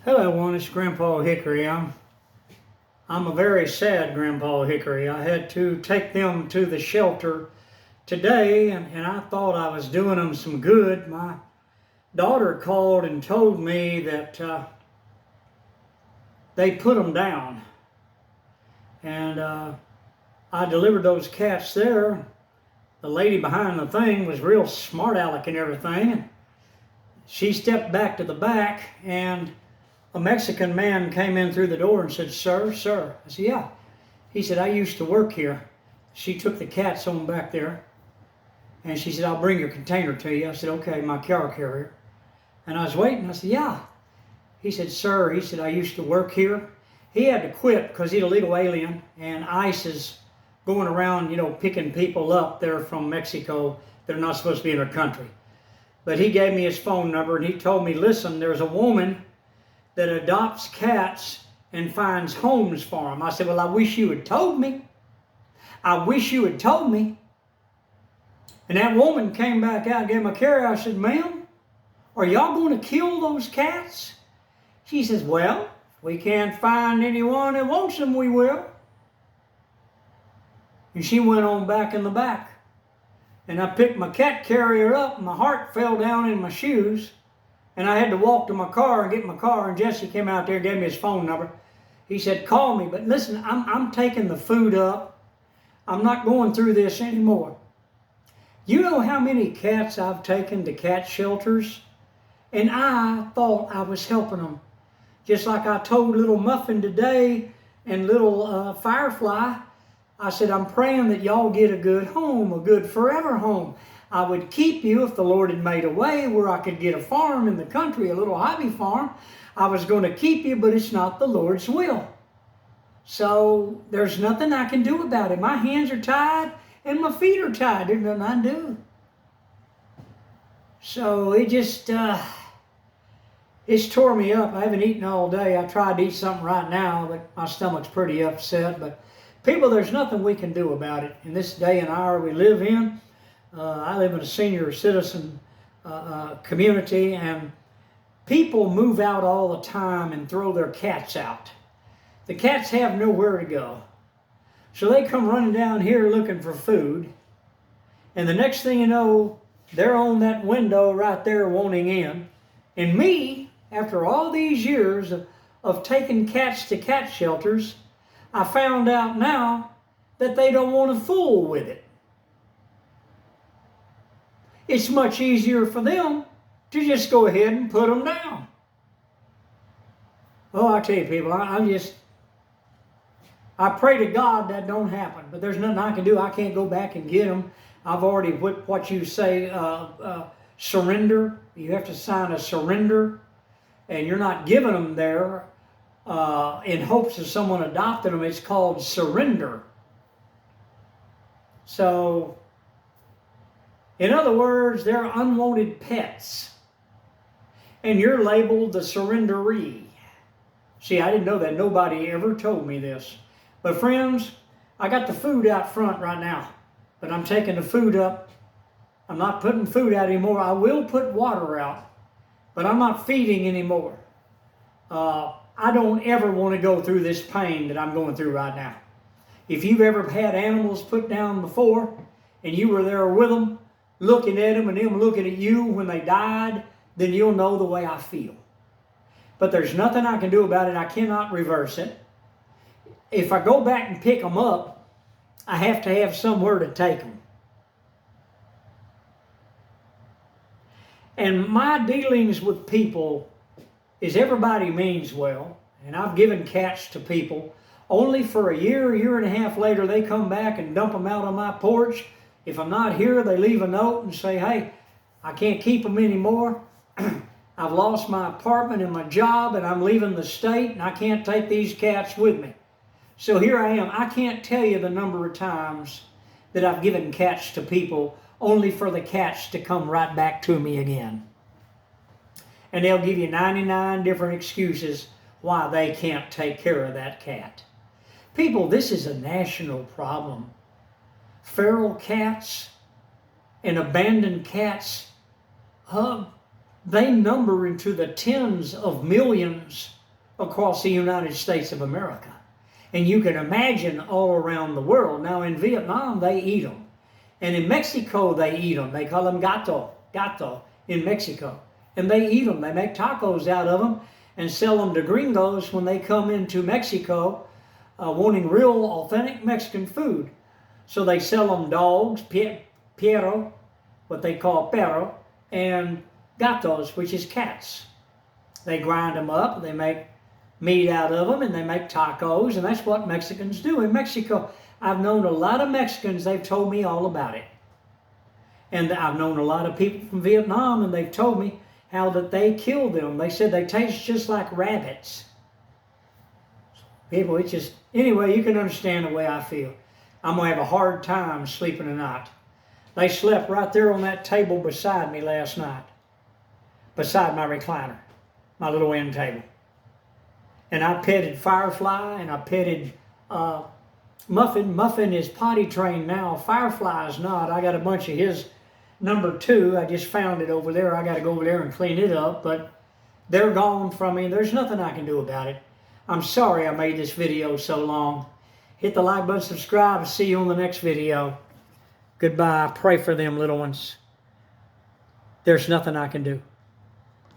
Hello, everyone. It's Grandpa Hickory. I'm a very sad Grandpa Hickory. I had to take them to the shelter today, and I thought I was doing them some good. My daughter called and told me that they put them down, and I delivered those cats there. The lady behind the thing was real smart aleck and everything. She stepped back to the back, and a Mexican man came in through the door and said, "Sir." I said, "Yeah." He said, "I used to work here." She took the cats on back there, and she said, "I'll bring your container to you." I said, "Okay, my car carrier." And I was waiting. I said, "Yeah." He said, "Sir," he said, "I used to work here." He had to quit because he's a legal alien, and ICE is going around, picking people up there from Mexico that are not supposed to be in their country. But he gave me his phone number, and he told me, "Listen, there's a woman that adopts cats and finds homes for them." I said, "Well, I wish you had told me. I wish you had told me." And that woman came back out and gave him a carrier. I said, "Ma'am, are y'all going to kill those cats?" She says, "Well, if we can't find anyone that wants them, we will." And she went on back in the back. And I picked my cat carrier up, and my heart fell down in my shoes. And I had to walk to my car and get my car, and Jesse came out there and gave me his phone number. He said, "Call me, but listen, I'm taking the food up. I'm not going through this anymore." You know how many cats I've taken to cat shelters? And I thought I was helping them. Just like I told little Muffin today and little Firefly, I said, "I'm praying that y'all get a good home, a good forever home. I would keep you if the Lord had made a way where I could get a farm in the country, a little hobby farm. I was going to keep you, but it's not the Lord's will. So there's nothing I can do about it. My hands are tied and my feet are tied. There's nothing I can do." So it just, it's tore me up. I haven't eaten all day. I tried to eat something right now, but my stomach's pretty upset. But people, there's nothing we can do about it. In this day and hour we live in, I live in a senior citizen community, and people move out all the time and throw their cats out. The cats have nowhere to go. So they come running down here looking for food, and the next thing you know, they're on that window right there wanting in. And me, after all these years of taking cats to cat shelters, I found out now that they don't want to fool with it. It's much easier for them to just go ahead and put them down. Oh, I tell you, people, I pray to God that don't happen. But there's nothing I can do. I can't go back and get them. I've already put what you say, surrender. You have to sign a surrender, and you're not giving them there in hopes of someone adopting them. It's called surrender. So, in other words, they're unwanted pets. And you're labeled the surrenderee. See, I didn't know that. Nobody ever told me this. But friends, I got the food out front right now. But I'm taking the food up. I'm not putting food out anymore. I will put water out. But I'm not feeding anymore. I don't ever want to go through this pain that I'm going through right now. If you've ever had animals put down before, and you were there with them, looking at them and them looking at you when they died, then you'll know the way I feel. But there's nothing I can do about it. I cannot reverse it. If I go back and pick them up, I have to have somewhere to take them. And my dealings with people is everybody means well. And I've given cats to people. Only for a year and a half later, they come back and dump them out on my porch. If I'm not here, they leave a note and say, "Hey, I can't keep them anymore. I've lost my apartment and my job, and I'm leaving the state, and I can't take these cats with me." So here I am. I can't tell you the number of times that I've given cats to people only for the cats to come right back to me again. And they'll give you 99 different excuses why they can't take care of that cat. People, this is a national problem. Feral cats and abandoned cats They number into the tens of millions across the United States of America. And you can imagine all around the world. Now in Vietnam, they eat them. And in Mexico, they eat them. They call them gato in Mexico. And they eat them. They make tacos out of them and sell them to gringos when they come into Mexico wanting real authentic Mexican food. So they sell them dogs, perro, what they call perro, and gatos, which is cats. They grind them up, they make meat out of them, and they make tacos, and that's what Mexicans do in Mexico. I've known a lot of Mexicans, they've told me all about it. And I've known a lot of people from Vietnam, and they've told me how that they kill them. They said they taste just like rabbits. People, it's just, anyway, you can understand the way I feel. I'm going to have a hard time sleeping tonight. They slept right there on that table beside me last night, beside my recliner, my little end table. And I petted Firefly, and I petted Muffin. Muffin is potty trained now. Firefly is not. I got a bunch of his number 2. I just found it over there. I got to go over there and clean it up, but they're gone from me. There's nothing I can do about it. I'm sorry I made this video so long. Hit the like button, subscribe, see you on the next video. Goodbye. Pray for them little ones. There's nothing I can do.